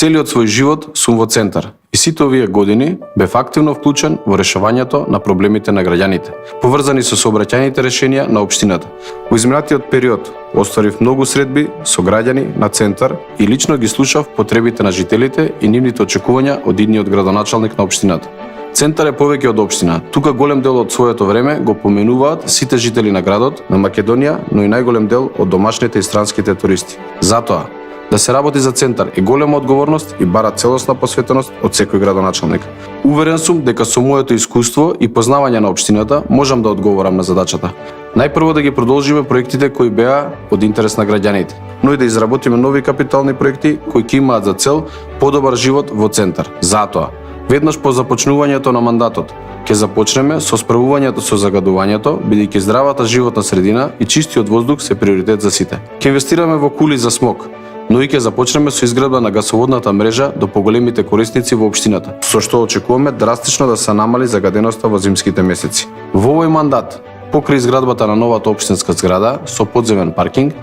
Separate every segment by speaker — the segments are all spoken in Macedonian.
Speaker 1: Целиот свој живот сум во центар и сите овие години бев активно вклучен во решавањето на проблемите на граѓаните, поврзани со сообраќајните решенија на општината. Во изминатиот период остварив многу средби со граѓани на центар и лично ги слушав потребите на жителите и нивните очекувања од идниот градоначалник на општината. Центар е повеќе од општина. Тука голем дел од своето време го поменуваат сите жители на градот, на Македонија, но и најголем дел од домашните и странските туристи. Затоа, да се работи за центар е голема одговорност и бара целосна посветеност од секој градоначалник. Уверен сум дека со моето искуство и познавање на општината можам да одговорам на задачата. Најпрво да ги продолжиме проектите кои беа од интерес на граѓаните, но и да изработиме нови капитални проекти кои ќе имаат за цел подобар живот во центар. Затоа, веднаш по започнувањето на мандатот, ќе започнеме со справувањето со загадувањето, бидејќи здравата животна средина и чистиот воздух се приоритет за сите. Ќе инвестираме во кули за смог, но и ќе започнеме со изградба на гасоводната мрежа до поголемите корисници во општината, со што очекуваме драстично да се намали загаденоста во зимските месеци. Во овој мандат, покрај изградбата на новата општинска зграда со подземен паркинг,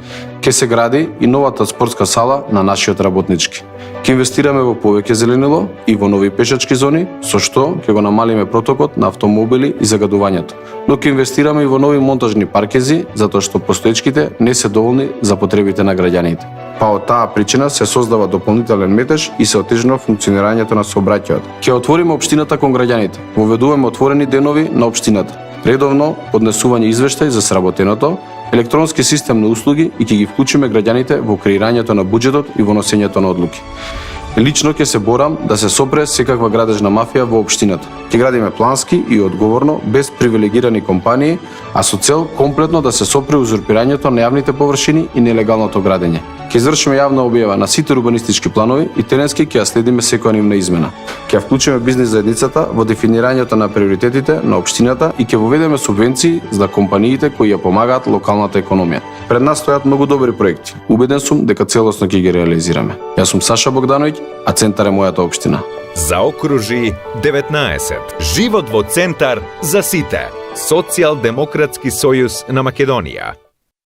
Speaker 1: ќе се гради и новата спортска сала на нашиот работнички. Ќе инвестираме во повеќе зеленило и во нови пешачки зони, со што ќе го намалиме протокот на автомобили и загадувањето. Но ќе инвестираме и во нови монтажни паркези, затоа што постоечките не се доволни за потребите на граѓаните. Па од таа причина се создава дополнителен метеж и се отежнува функционирањето на сообраќајот. Ќе отвориме општината кон граѓаните. Воведуваме отворени денови на општината. Редовно поднесување извештај за сработеното, електронски систем на услуги и ќе ги вклучиме граѓаните во креирањето на буџетот и во носењето на одлуки. Лично ќе се борам да се сопре секаква градежна мафија во општината. Ќе градиме плански и одговорно, без привилегирани компании, а со цел комплетно да се сопре узурпирањето на јавните површини и нелегалното градење. Ќе извршиме јавна објава на сите урбанистички планови и теренски ќе ја следиме секоја нивна измена. Ќе вклучиме бизнис заедницата во дефинирањето на приоритетите на општината и ќе воведеме субвенции за компаниите кои ја помагаат локалната економија. Пред нас стојат многу добри проекти. Убеден сум дека целосно ќе ги реализираме. Јас сум Саша Богдановиќ, а центар е мојата општина.
Speaker 2: Заокружи 19. Живот во центар за сите. Социјалдемократски сојуз на Македонија.